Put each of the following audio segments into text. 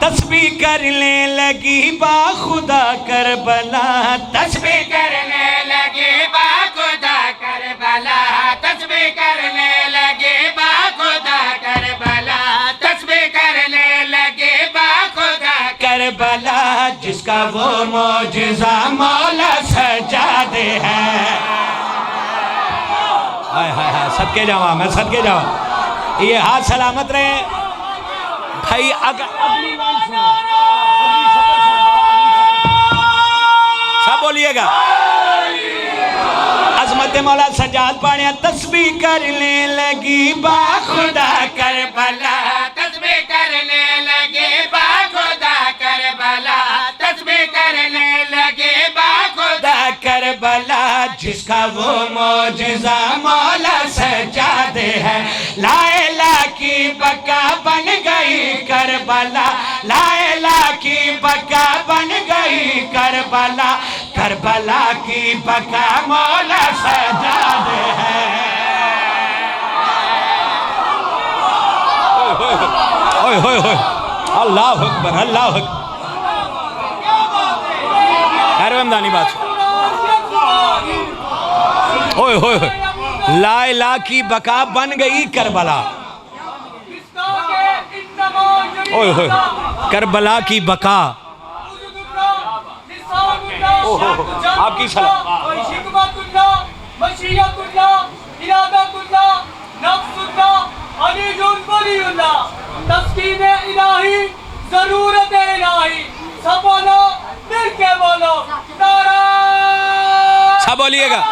तस्बीह करने लगी बा खुदा करबला, तस्बीह करने लगी बा खुदा करबला, तस्बीह करने लगी बा खुदा करबला, तस्बीह करने लगी बा खुदा करबला, जिसका वो मौजिज़ा मौला सजादे है। हाय हाय हाय, सदके जावा, मैं सदके जावा। ये हाथ सलामत रहे भाई। अगर अगली लाइन सुनो, सब बोलिएगा। अज़मत मौला सजाद पाने तस्बीह करने लगी बा खुदा करबला, तस्बीह करने लगी बा खुदा करबला, तस्बीह करने लगी बा खुदा करबला, जिसका वो मौजिज़ा मौला सजादे है। लाइला की बका बन गई करबला, लाइला की बका बन गई करबला, करबला की बका मौला सजादे है। ओए होए होए, अल्लाह अकबर, अल्लाह अकबर। हमदानी बात। ओए होए, लाइला की बका बन गई करबला। ओए होए, करबला की बका। आपकी सलाह। जरूरत इलाही, सब बोलो मिल के बोलो, सब बोलिएगा।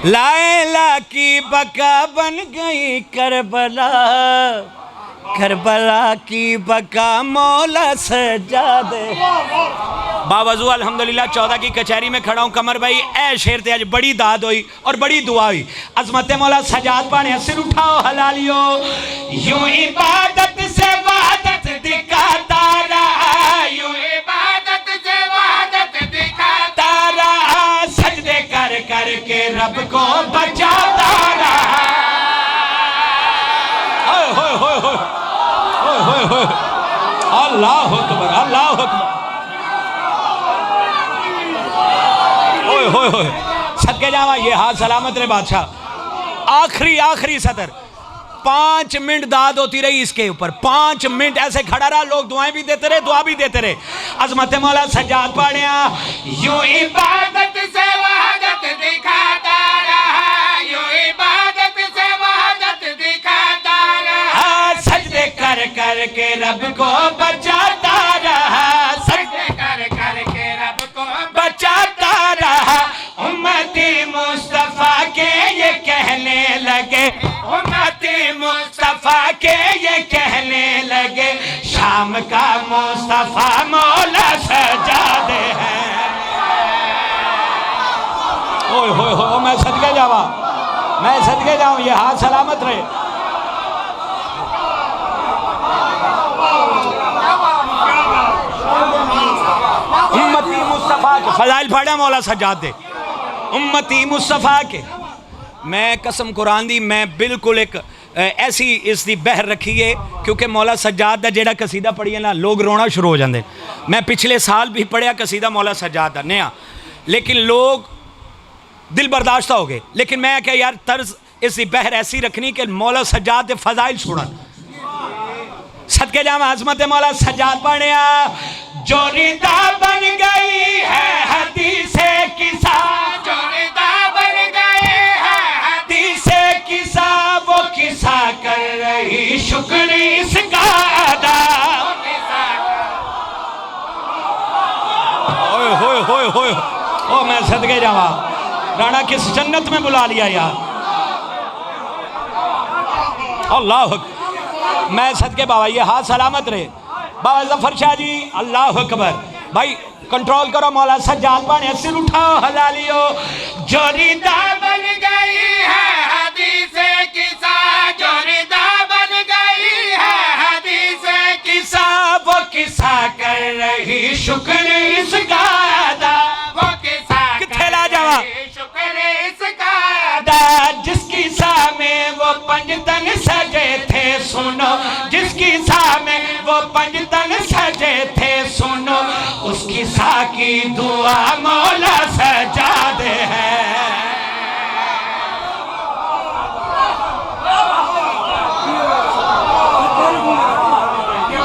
लाइला की बका बन गई करबला, करबला की बका मौला सजादे। बावजू अल्हम्दुलिल्लाह 14 की कचहरी में खड़ा हूँ कमर भाई। ऐ शेर ते आज बड़ी दाद हुई और बड़ी दुआ हुई। अज़मत मौला सजाद पाने सिर उठाओ हलालियो, यूं इबादत से वादत दिखाता रहा, यूं इबादत से वादत दिखाता रहा, सजदे कर कर के रब को बचाता रहा। होए होए होए होए होए, अल्लाह अकबर, अल्लाह अकबर। ओए होए होए, सदके जावा। ये हाथ सलामत रहे बादशाह। आखिरी आखिरी सतर 5 मिनट दाद होती रही इसके ऊपर। 5 मिनट ऐसे खड़ा रहा, लोग दुआएं भी देते रहे, दुआ भी देते रहे। अज़मत मौला सजाद पाड़िया, यूं इबादत से वहदत दिखाता रहा, यूं इबादत से वहदत दिखाता रहा, सजदे कर कर के रब को बचाता रहा, सजदे कर कर के रब को बचाता रहा। उम्मती मुस्तफा के ये कहने लगे, उम्मती मुस्तफा के ये कहने लगे, शाम का मुस्तफा मौला सजादे है। ओए होए होए, मैं सदके जावा, मैं सदके जाऊं। ये हाथ सलामत रहे। उम्मती मुस्तफा के फजाइल पढ़ा मौला सजाद दे। उम्मती मुस्तफा के, मैं कसम कुरान दी, मैं बिल्कुल एक ऐसी इसकी बहर रखी है क्योंकि मौला सजाद का जेड़ा कसीदा पढ़िए ना लोग रोना शुरू हो जाते। मैं पिछले साल भी पढ़िया कसीदा मौला सजाद का नया, लेकिन लोग दिल बर्दाश्त हो गए। लेकिन मैं क्या यार तर्ज इसकी बहर ऐसी रखनी कि मौला सजाद के फजाइल सुनन। सदके जामा अज़मत मौला सजाद पढ़िया, जोरीदा बन गई है हदीसे किसा, जोरीदा बन गई है हदीसे किसा, वो किसा कर रही शुक्र इसका अदा। ओए होए होए होए, ओ मैं सदके जावा। राणा किस जन्नत में बुला लिया यार। अल्लाह अकबर। मैं सदके बाबा, ये हाथ सलामत रहे बाबा जफर शाह जी। अल्लाह अकबर भाई, कंट्रोल करो। मौला सजाद पाने सिर उठाओ हलालियो, जोरीदा बन गई है हदीसे किसा, जोरीदा बन गई है हदीसे किसा, वो किसा कर रही शुक्र इसका अदा, वो किसा किथे ला जावा शुक्र इसका अदा, जिसकी सा में वो पंजतन सजे थे सुनो जिसकी सा में वो पंजतन सजे थे, सुनो उसकी सा की दुआ मौला सजा